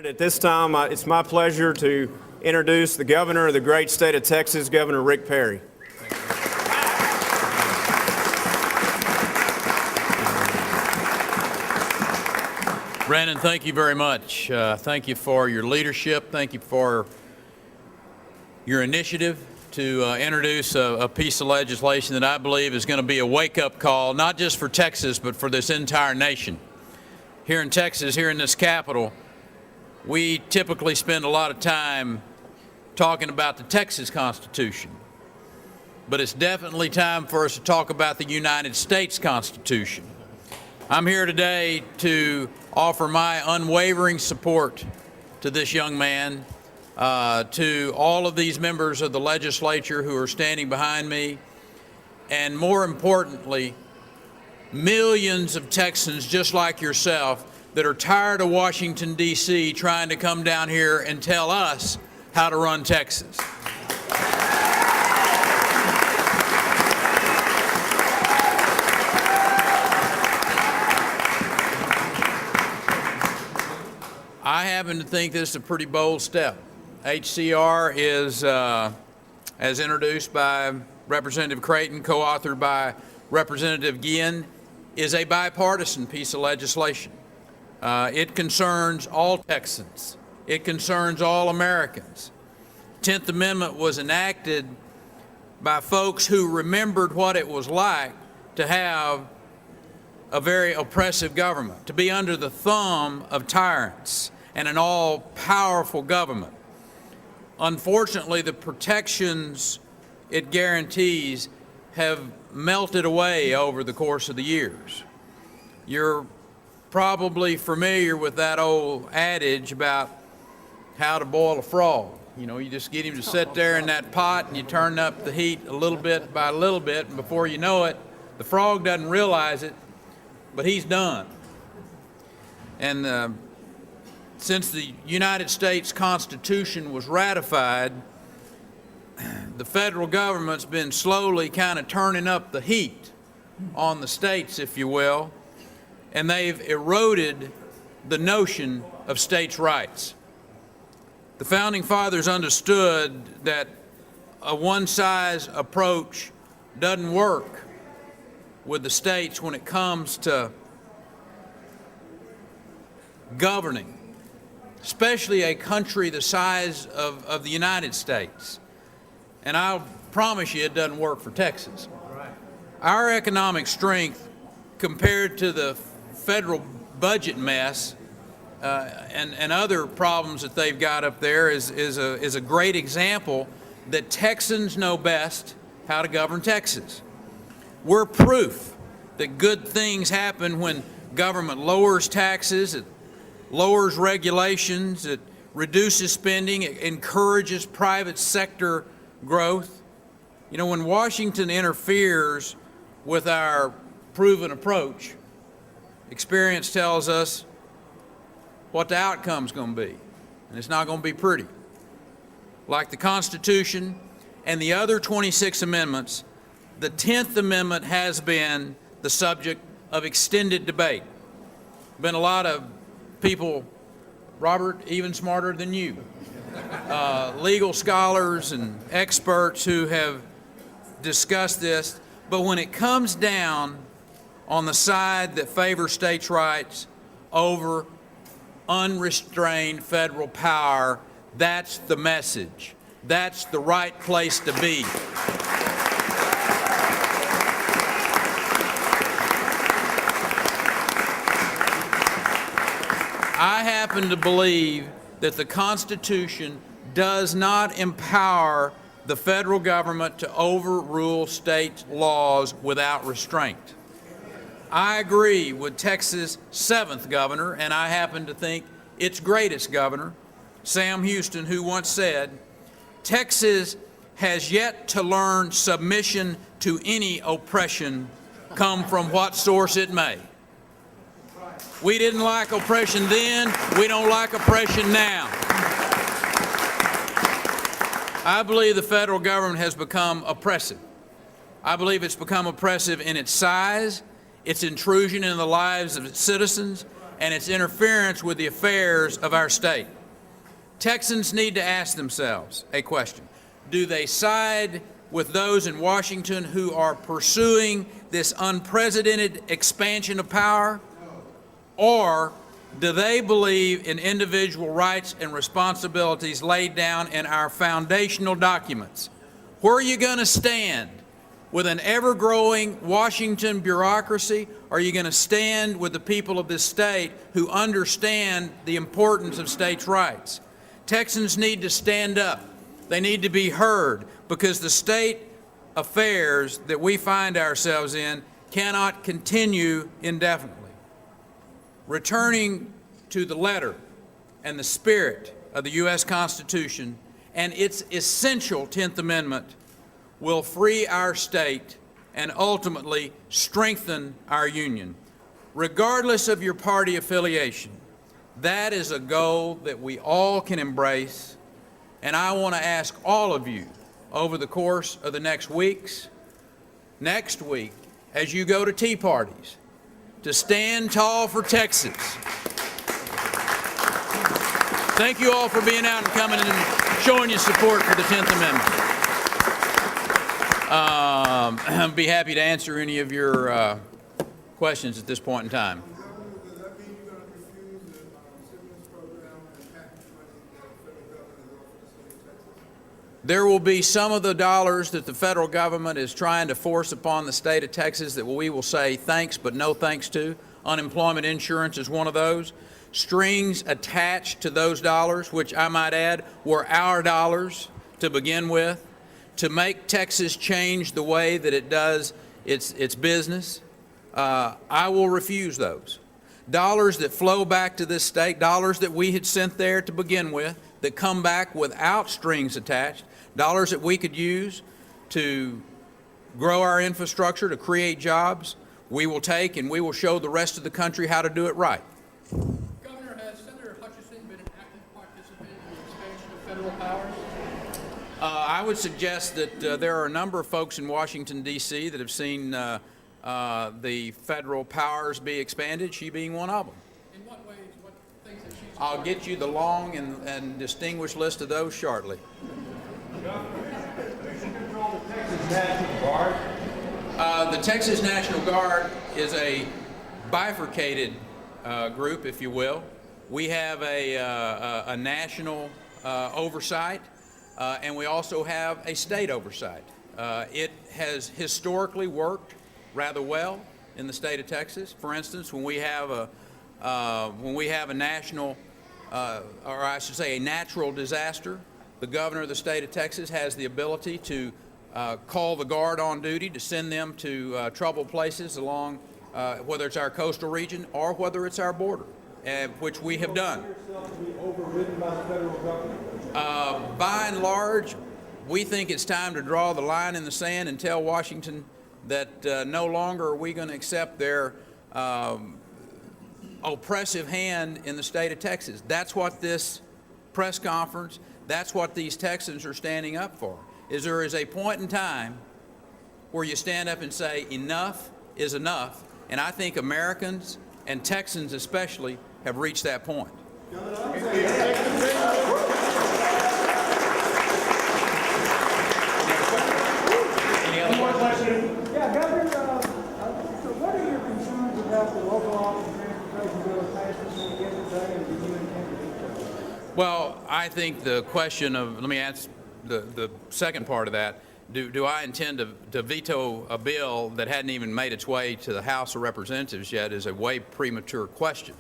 At this time, it's my pleasure to introduce the governor of the great state of Texas, Governor Rick Perry. Brandon, thank you very much. Thank you for your leadership. Thank you for your initiative to introduce a piece of legislation that I believe is going to be a wake-up call, not just for Texas, but for this entire nation. Here in Texas, here in this capital, we typically spend a lot of time talking about the Texas Constitution, but it's definitely time for us to talk about the United States Constitution. I'm here today to offer my unwavering support to this young man, to all of these members of the legislature who are standing behind me, and more importantly, millions of Texans just like yourself that are tired of Washington, D.C. trying to come down here and tell us how to run Texas. I happen to think this is a pretty bold step. HCR is, as introduced by Representative Creighton, co-authored by Representative Guillen, is a bipartisan piece of legislation. It concerns all Texans. It concerns all Americans. 10th Amendment was enacted by folks who remembered what it was like to have a very oppressive government, to be under the thumb of tyrants and an all-powerful government. Unfortunately, the protections it guarantees have melted away over the course of the years. You're probably familiar with that old adage about how to boil a frog. You know, you just get him to sit there in that pot and you turn up the heat a little bit by a little bit, and before you know it, the frog doesn't realize it, but he's done. And since the United States Constitution was ratified, the federal government's been slowly kind of turning up the heat on the states, if you will, and they've eroded the notion of states' rights. The Founding Fathers understood that a one-size approach doesn't work with the states when it comes to governing, especially a country the size of the United States. And I'll promise you it doesn't work for Texas. Our economic strength compared to the federal budget mess and other problems that they've got up there is a great example that Texans know best how to govern Texas. We're proof that good things happen when government lowers taxes, it lowers regulations, it reduces spending, it encourages private sector growth. You know, when Washington interferes with our proven approach, experience tells us what the outcome's going to be, and it's not going to be pretty. Like the Constitution and the other 26 amendments, the 10th Amendment has been the subject of extended debate. Been a lot of people, Robert, even smarter than you, legal scholars and experts who have discussed this, but when it comes down on the side that favors states' rights over unrestrained federal power, that's the message. That's the right place to be. I happen to believe that the Constitution does not empower the federal government to overrule state laws without restraint. I agree with Texas' 7th governor, and I happen to think its greatest governor, Sam Houston, who once said, "Texas has yet to learn submission to any oppression, come from what source it may." We didn't like oppression then, we don't like oppression now. I believe the federal government has become oppressive. I believe it's become oppressive in its size, its intrusion in the lives of its citizens, and its interference with the affairs of our state. Texans need to ask themselves a question. Do they side with those in Washington who are pursuing this unprecedented expansion of power? Or do they believe in individual rights and responsibilities laid down in our foundational documents? Where are you going to stand? With an ever-growing Washington bureaucracy? Or are you going to stand with the people of this state who understand the importance of states' rights? Texans need to stand up. They need to be heard, because the state affairs that we find ourselves in cannot continue indefinitely. Returning to the letter and the spirit of the U.S. Constitution and its essential 10th Amendment will free our state and ultimately strengthen our union. Regardless of your party affiliation, that is a goal that we all can embrace, and I want to ask all of you over the course of the next week, as you go to tea parties, to stand tall for Texas. Thank you all for being out and coming and showing your support for the 10th Amendment. I'd be happy to answer any of your questions at this point in time. Does that mean you're going to refuse the stimulus program and package money that the federal government has offered the state of Texas? There will be some of the dollars that the federal government is trying to force upon the state of Texas that we will say thanks but no thanks to. Unemployment insurance is one of those. Strings attached to those dollars, which I might add were our dollars to begin with, to make Texas change the way that it does its business. I will refuse those. Dollars that flow back to this state, dollars that we had sent there to begin with, that come back without strings attached, dollars that we could use to grow our infrastructure, to create jobs, we will take, and we will show the rest of the country how to do it right. Governor, has Senator Hutchinson been an active participant in the expansion of federal powers? I would suggest that there are a number of folks in Washington, D.C. that have seen the federal powers be expanded, she being one of them. In what ways, what things that she's... I'll get you the long and distinguished list of those shortly. The Texas National Guard is a bifurcated group, if you will. We have a national oversight, and we also have a state oversight. It has historically worked rather well in the state of Texas. For instance, when we have a national, or I should say a natural disaster, the governor of the state of Texas has the ability to call the Guard on duty to send them to troubled places along, whether it's our coastal region or whether it's our border, which we have done. By and large, we think it's time to draw the line in the sand and tell Washington that no longer are we going to accept their oppressive hand in the state of Texas. That's what this press conference, that's what these Texans are standing up for, is there is a point in time where you stand up and say enough is enough, and I think Americans and Texans especially have reached that point. Any other questions? Yeah, Governor, so what are your concerns about the local office transportation bill that passed this weekend today, and do you intend to do so? Well, I think the question of, let me answer the second part of that. Do I intend to veto a bill that hadn't even made its way to the House of Representatives yet is a way premature question.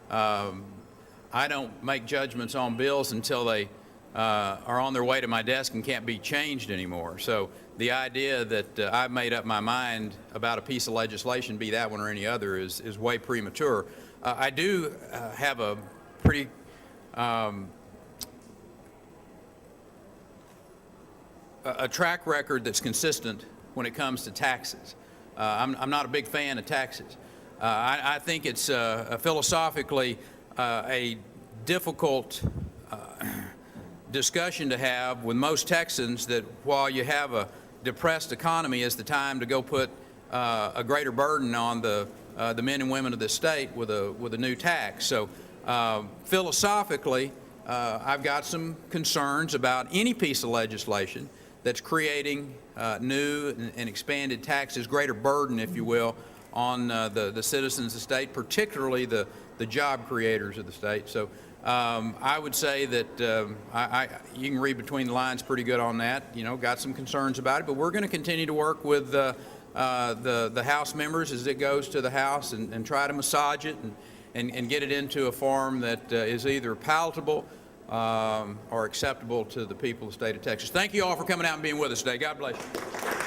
I don't make judgments on bills until they are on their way to my desk and can't be changed anymore. So the idea that I've made up my mind about a piece of legislation, be that one or any other, is way premature. I do have a pretty a track record that's consistent when it comes to taxes. I'm not a big fan of taxes. I think it's philosophically a difficult discussion to have with most Texans, that while you have a depressed economy, is the time to go put a greater burden on the the men and women of this state with a new tax. So philosophically, I've got some concerns about any piece of legislation that's creating new and expanded taxes, greater burden, if you will, on the citizens of the state, particularly the job creators of the state. So I would say that you can read between the lines pretty good on that. You know, got some concerns about it, but we're going to continue to work with the House members as it goes to the House and try to massage it and get it into a form that is either palatable or acceptable to the people of the state of Texas. Thank you all for coming out and being with us today. God bless you.